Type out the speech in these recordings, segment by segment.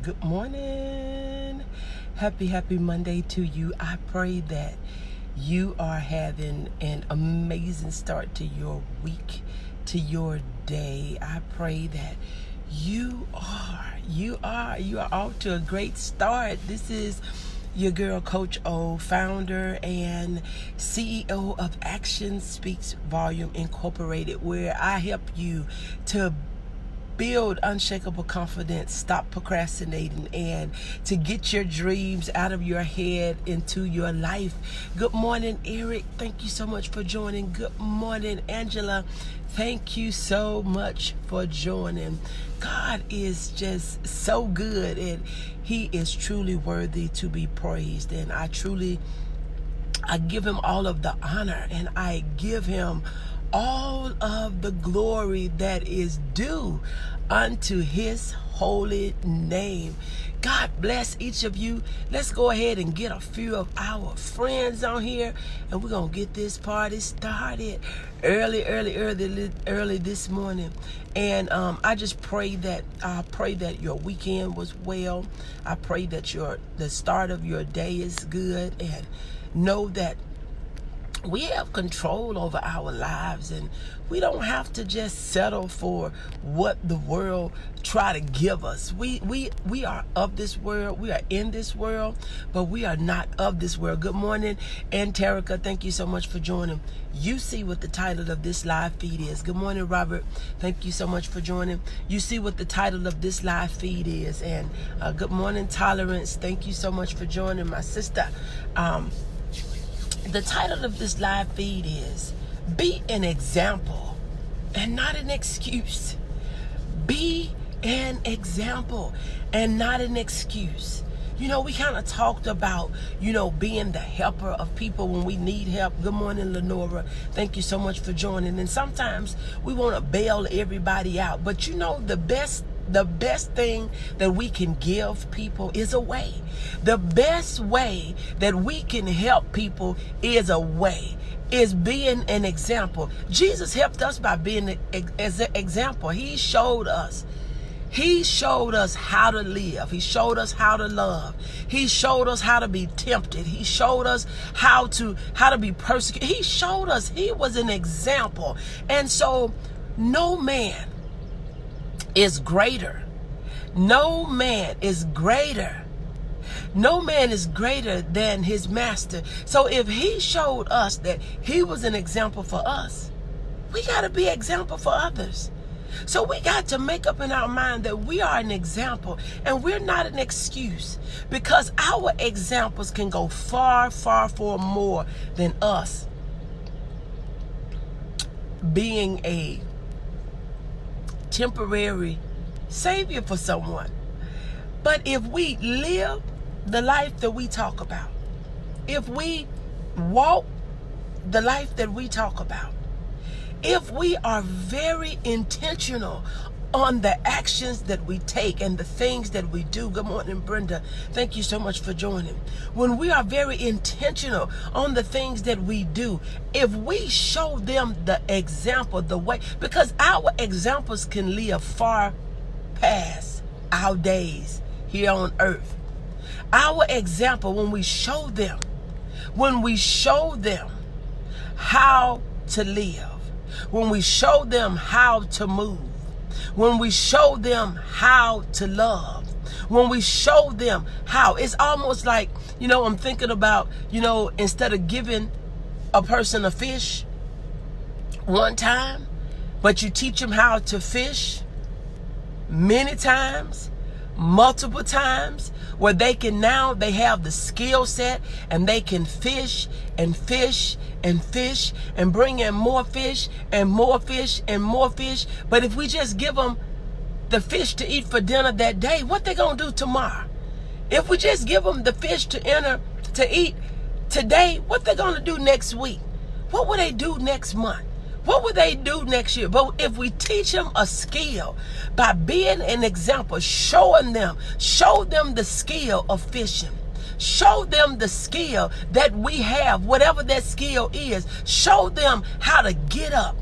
Good morning. Happy Monday to you. I pray that you are having an amazing start to your week, to your day. I pray that you are off to a great start. This is your girl, Coach O, founder and CEO of Action Speaks Volume Incorporated, where I help you to build unshakable confidence, stop procrastinating, and to get your dreams out of your head into your life. Good morning, Eric. Thank you so much for joining. Good morning, Angela. Thank you so much for joining. God is just so good, and He is truly worthy to be praised. And I give Him all of the honor, and I give Him all of the glory that is due unto His holy name. God bless each of you. Let's go ahead and get a few of our friends on here, and we're gonna get this party started early this morning. And I just pray that your weekend was well. I pray that the start of your day is good, and know that we have control over our lives, and we don't have to just settle for what the world try to give us. We are of this world. We are in this world, but we are not of this world. Good morning, Anterica. Thank you so much for joining. You see what the title of this live feed is. Good morning, Robert. Thank you so much for joining. You see what the title of this live feed is. And good morning, Tolerance. Thank you so much for joining, my sister. The title of this live feed is Be an Example and Not an Excuse. Be an example and not an excuse. You know, we kind of talked about, being the helper of people when we need help. Good morning, Lenora. Thank you so much for joining. And sometimes we want to bail everybody out. But the best thing that we can give people is a way. The best way that we can help people is being an example. Jesus helped us by being an example. He showed us how to live. He showed us how to love. He showed us how to be tempted. He showed us how to be persecuted. He showed us. He was an example. And so no man is greater. No man is greater. No man is greater than his master. So if He showed us that He was an example for us, we got to be an example for others. So we got to make up in our mind that we are an example, and we're not an excuse, because our examples can go far more than us being a temporary savior for someone. But if we live the life that we talk about, if we walk the life that we talk about, if we are very intentional on the actions that we take and the things that we do. Good morning, Brenda. Thank you so much for joining. When we are very intentional on the things that we do, if we show them the example, the way, because our examples can live far past our days here on earth. Our example, when we show them how to live, when we show them how to move, when we show them how to love, when we show them how, it's almost like, I'm thinking about, instead of giving a person a fish one time, but you teach them how to fish many times, multiple times, where they have the skill set, and they can fish and fish and fish and bring in more fish and more fish and more fish. But if we just give them the fish to eat for dinner that day, what they gonna do tomorrow? If we just give them the fish to eat today, what they gonna do next week? What will they do next month? What would they do next year? But if we teach them a skill by being an example, show them the skill of fishing. Show them the skill that we have, whatever that skill is. Show them how to get up,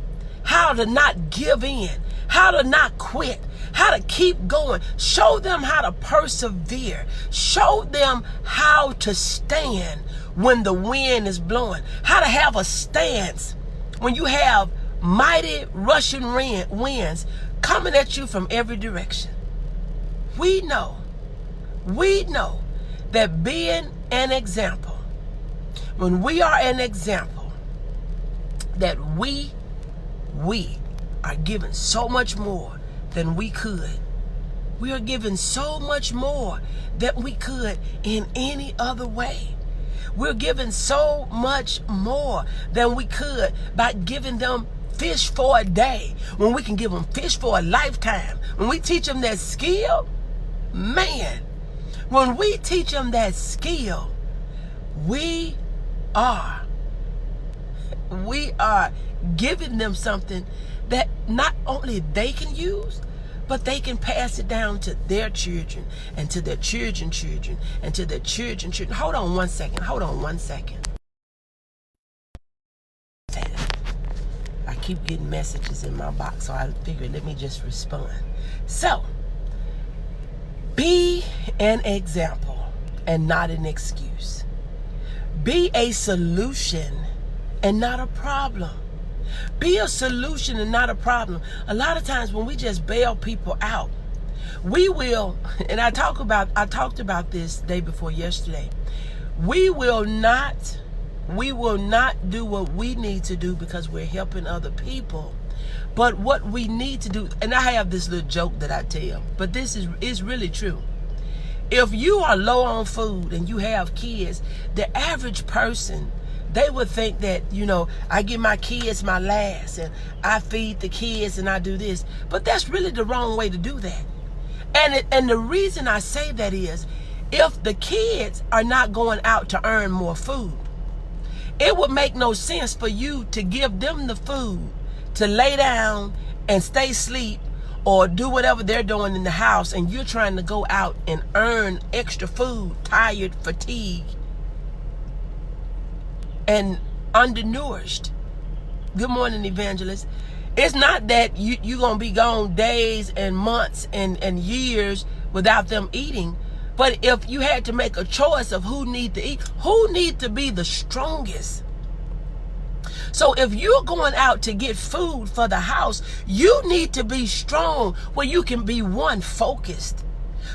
how to not give in, how to not quit, how to keep going. Show them how to persevere. Show them how to stand when the wind is blowing. How to have a stance when you have mighty rushing winds coming at you from every direction. We know that being an example, when we are an example, that we are given so much more than we could. We are given so much more than we could in any other way. We're given so much more than we could by giving them fish for a day, when we can give them fish for a lifetime. When we teach them that skill, man, when we teach them that skill, we are giving them something that not only they can use, but they can pass it down to their children and to their children's children and to their children's children. Hold on one second. I keep getting messages in my box, so I figured let me just respond. So, be an example and not an excuse. Be a solution and not a problem. Be a solution and not a problem. A lot of times when we just bail people out, we will, and I talked about this day before yesterday, we will not do what we need to do because we're helping other people. But what we need to do, and I have this little joke that I tell, but this is really true. If you are low on food and you have kids, the average person, they would think that, I give my kids my last and I feed the kids and I do this. But that's really the wrong way to do that. And the reason I say that is, if the kids are not going out to earn more food, it would make no sense for you to give them the food to lay down and stay asleep or do whatever they're doing in the house, and you're trying to go out and earn extra food, tired, fatigued, and undernourished. Good morning, evangelist. It's not that you're going to be gone days and months and years without them eating. But if you had to make a choice of who need to eat, who need to be the strongest? So if you're going out to get food for the house, you need to be strong where you can be focused,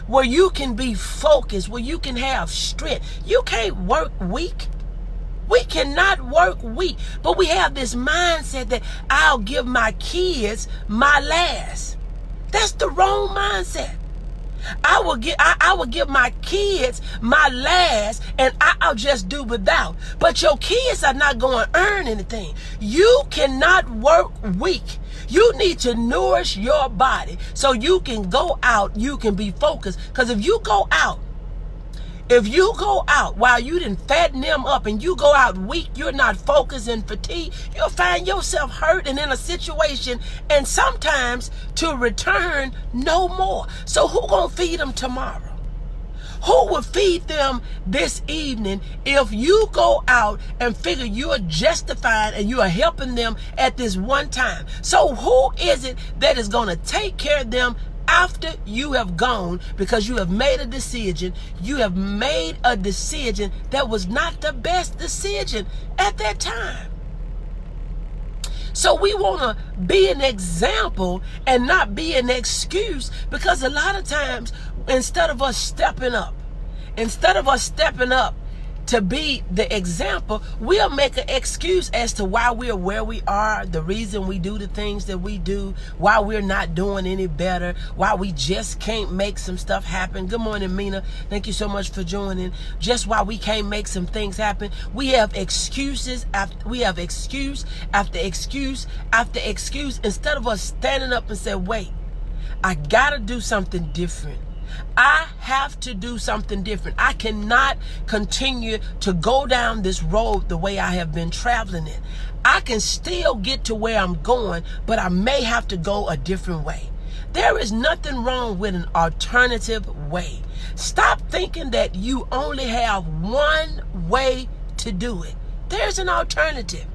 where you can be focused, where you can have strength. You can't work weak. We cannot work weak, but we have this mindset that I'll give my kids my last. That's the wrong mindset. I will give my kids my last and I'll just do without. But your kids are not going to earn anything. You cannot work weak. You need to nourish your body so you can go out, you can be focused. Because if you go out while you didn't fatten them up and you go out weak, you're not focused and fatigued, you'll find yourself hurt and in a situation, and sometimes to return no more. So who gonna feed them tomorrow? Who will feed them this evening if you go out and figure you're justifying and you are helping them at this one time? So who is it that is gonna take care of them after you have gone, because you have made a decision? You have made a decision that was not the best decision at that time. So we want to be an example and not be an excuse, because a lot of times instead of us stepping up to be the example, we'll make an excuse as to why we're where we are, the reason we do the things that we do, why we're not doing any better, why we just can't make some stuff happen. Good morning, Mina. Thank you so much for joining. Just why we can't make some things happen. We have excuses after excuse after excuse after excuse, instead of us standing up and say, wait, I gotta do something different. I have to do something different. I cannot continue to go down this road the way I have been traveling it. I can still get to where I'm going, but I may have to go a different way. There is nothing wrong with an alternative way. Stop thinking that you only have one way to do it. There's an alternative.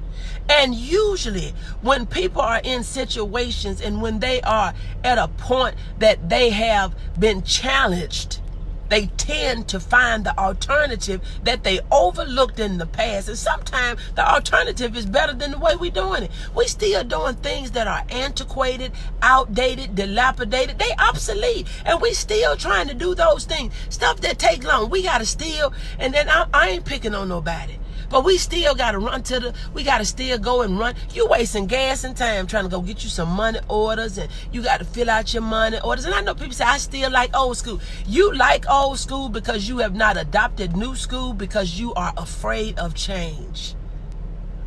And usually when people are in situations and when they are at a point that they have been challenged, they tend to find the alternative that they overlooked in the past. And sometimes the alternative is better than the way we're doing it. We still doing things that are antiquated, outdated, dilapidated. They obsolete. And we still trying to do those things. Stuff that take long. We got to still, and then I ain't picking on nobody. But we still got to we got to still go and run. You wasting gas and time trying to go get you some money orders, and you got to fill out your money orders. And I know people say, I still like old school. You like old school because you have not adopted new school because you are afraid of change.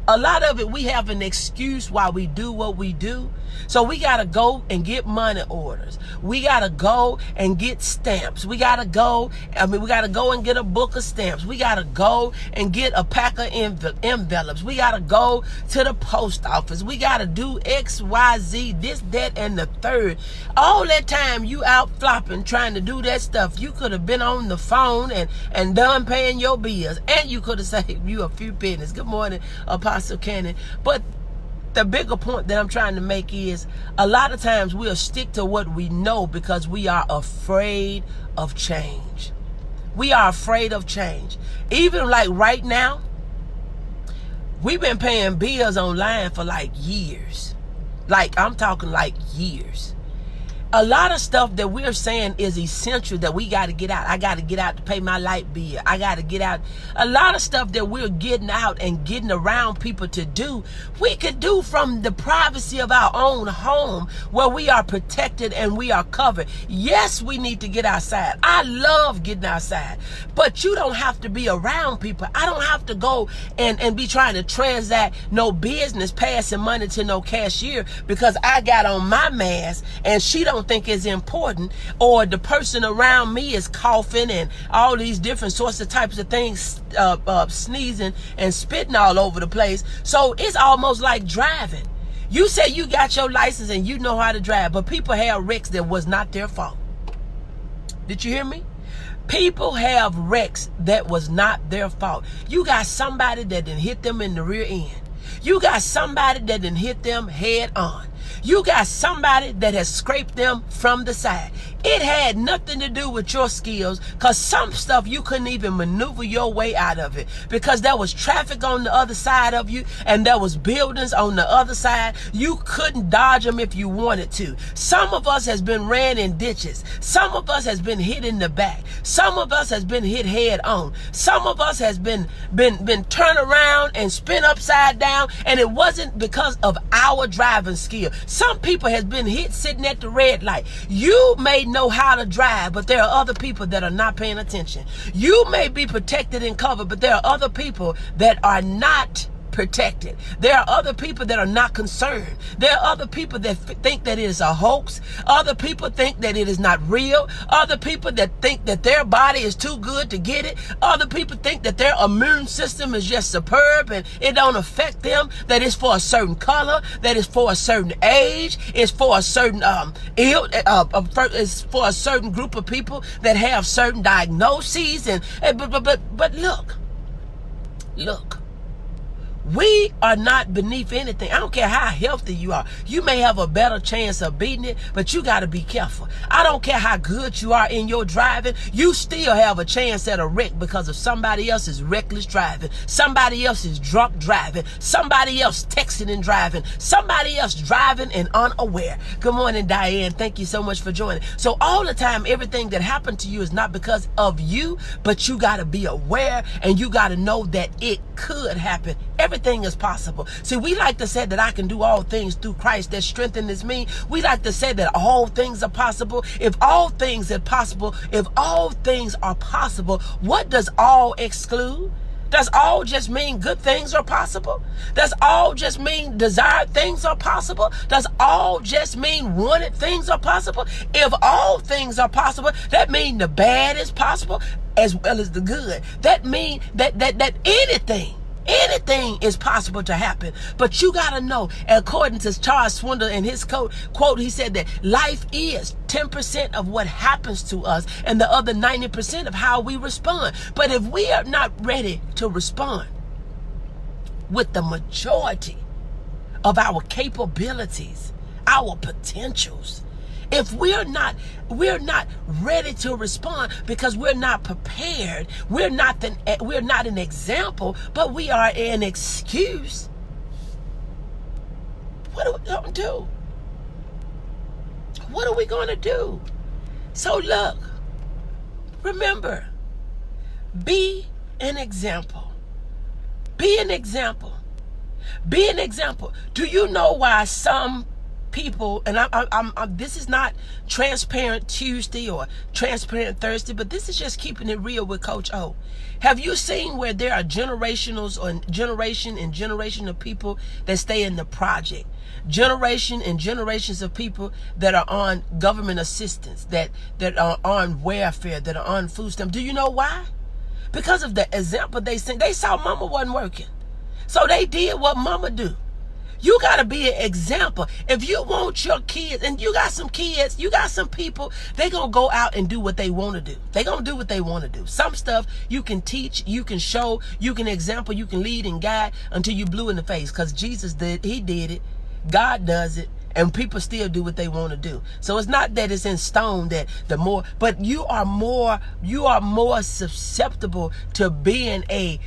A lot of it, we have an excuse why we do what we do. So we got to go and get money orders. We got to go and get stamps. We got to go and get a book of stamps. We got to go and get a pack of envelopes. We got to go to the post office. We got to do X, Y, Z, this, that, and the third. All that time you out flopping trying to do that stuff, you could have been on the phone and done paying your bills. And you could have saved you a few pennies. Good morning, Apostle Cannon. But the bigger point that I'm trying to make is a lot of times we'll stick to what we know because we are afraid of change. We are afraid of change. Even like right now, we've been paying bills online for like years. Like I'm talking like years. A lot of stuff that we're saying is essential that we got to get out. I got to get out to pay my light bill. I got to get out. A lot of stuff that we're getting out and getting around people to do, we could do from the privacy of our own home where we are protected and we are covered. Yes, we need to get outside. I love getting outside, but you don't have to be around people. I don't have to go and be trying to transact no business, passing money to no cashier because I got on my mask and she don't think is important, or the person around me is coughing and all these different sorts of types of things, sneezing and spitting all over the place. So it's almost like driving. You say you got your license and you know how to drive, but people have wrecks that was not their fault. Did you hear me? People have wrecks that was not their fault. You got somebody that done hit them in the rear end. You got somebody that done hit them head on. You got somebody that has scraped them from the side. It had nothing to do with your skills, because some stuff you couldn't even maneuver your way out of it because there was traffic on the other side of you and there was buildings on the other side. You couldn't dodge them if you wanted to. Some of us has been ran in ditches. Some of us has been hit in the back. Some of us has been hit head on. Some of us has been turned around and spin upside down, and it wasn't because of our driving skill. Some people has been hit sitting at the red light. You may know how to drive, but there are other people that are not paying attention. You may be protected and covered, but there are other people that are not protected. There are other people that are not concerned. There are other people that think that it is a hoax. Other people think that it is not real. Other people that think that their body is too good to get it. Other people think that their immune system is just superb and it don't affect them, that it's for a certain color, that it's for a certain age, it's for a certain it's for a certain group of people that have certain diagnoses. But look. We are not beneath anything. I don't care how healthy you are. You may have a better chance of beating it, but you got to be careful. I don't care how good you are in your driving. You still have a chance at a wreck because of somebody else's reckless driving, somebody else's drunk driving, somebody else texting and driving, somebody else driving and unaware. Good morning, Diane. Thank you so much for joining. So all the time, everything that happened to you is not because of you, but you got to be aware and you got to know that it could happen. Everything is possible. See, we like to say that I can do all things through Christ that strengthens me. We like to say that all things are possible. If all things are possible, what does all exclude? Does all just mean good things are possible? Does all just mean desired things are possible? Does all just mean wanted things are possible? If all things are possible, that means the bad is possible as well as the good. That means that anything is possible to happen. But you got to know, according to Charles Swindoll in his quote, he said that life is 10% of what happens to us and the other 90% of how we respond. But if we are not ready to respond with the majority of our capabilities, our potentials. If we're not ready to respond because we're not prepared, we're not an example, but we are an excuse. What are we going to do? What are we going to do? So look, remember, be an example. Be an example. Be an example. Do you know why some people, and I'm this is not Transparent Tuesday or Transparent Thursday, but this is just keeping it real with Coach O. Have you seen where there are generation of people that stay in the project? Generation and generations of people that are on government assistance, that are on welfare, that are on food stamps. Do you know why? Because of the example they sent. They saw mama wasn't working, so they did what mama do. You got to be an example. If you want your kids, and you got some kids, you got some people, they going to go out and do what they want to do. They going to do what they want to do. Some stuff you can teach, you can show, you can example, you can lead and guide until you blue in the face. Because Jesus did, he did it. God does it. And people still do what they want to do. So it's not that it's in stone that the more, but you are more susceptible to being a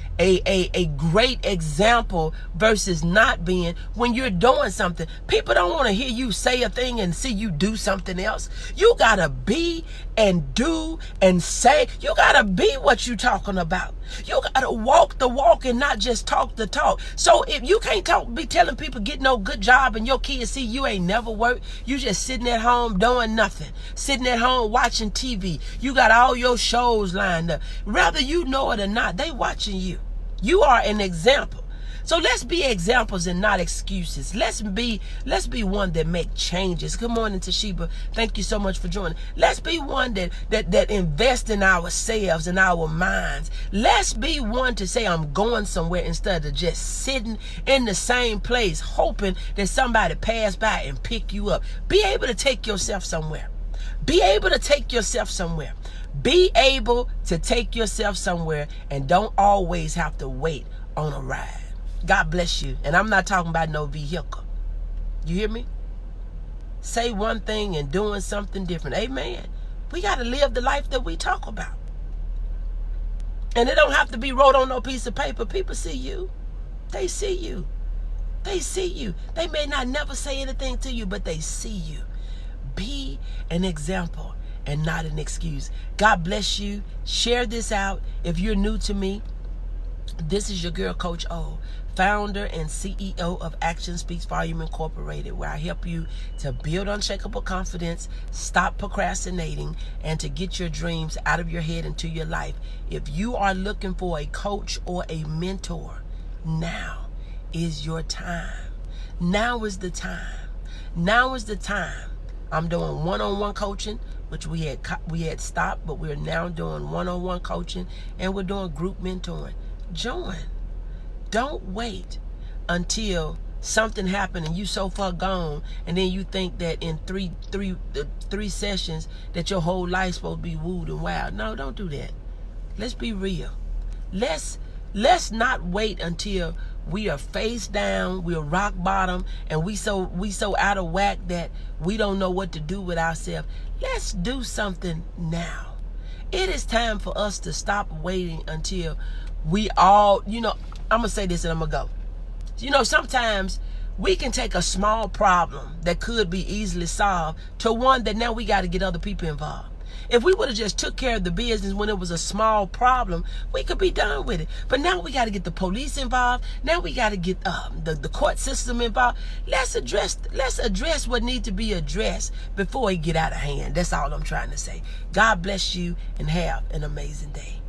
great example versus not being when you're doing something. People don't want to hear you say a thing and see you do something else. You got to be and do and say. You got to be what you're talking about. You got to walk the walk and not just talk the talk. So if you can't be telling people get no good job and your kids see you ain't never worked, you just sitting at home doing nothing, sitting at home watching TV. You got all your shows lined up. Whether you know it or not, they watching you. You are an example. So let's be examples and not excuses. Let's be one that make changes. Good morning, Toshiba. Thank you so much for joining. Let's be one that invest in ourselves and our minds. Let's be one to say I'm going somewhere instead of just sitting in the same place hoping that somebody pass by and pick you up. Be able to take yourself somewhere. Be able to take yourself somewhere. Be able to take yourself somewhere and don't always have to wait on a ride. God bless you. And I'm not talking about no vehicle. You hear me? Say one thing and doing something different. Amen. We got to live the life that we talk about. And it don't have to be wrote on no piece of paper. People see you. They see you. They see you. They may not never say anything to you, but they see you. Be an example and not an excuse. God bless you. Share this out. If you're new to me, this is your girl, Coach O, founder and CEO of Action Speaks Volume Incorporated, where I help you to build unshakable confidence, stop procrastinating, and to get your dreams out of your head into your life. If you are looking for a coach or a mentor, now is your time. Now is the time. Now is the time. I'm doing one-on-one coaching, which we had stopped, but we're now doing one-on-one coaching, and we're doing group mentoring. Join. Don't wait until something happened and you so far gone, and then you think that in three sessions that your whole life's supposed to be wooed and wild. No, don't do that. Let's be real. Let's not wait until we are face down, we're rock bottom, and we so out of whack that we don't know what to do with ourselves. Let's do something now. It is time for us to stop waiting until we all, I'm going to say this and I'm going to go. Sometimes we can take a small problem that could be easily solved to one that now we got to get other people involved. If we would have just took care of the business when it was a small problem, we could be done with it. But now we got to get the police involved. Now we got to get the court system involved. Let's address what needs to be addressed before it get out of hand. That's all I'm trying to say. God bless you and have an amazing day.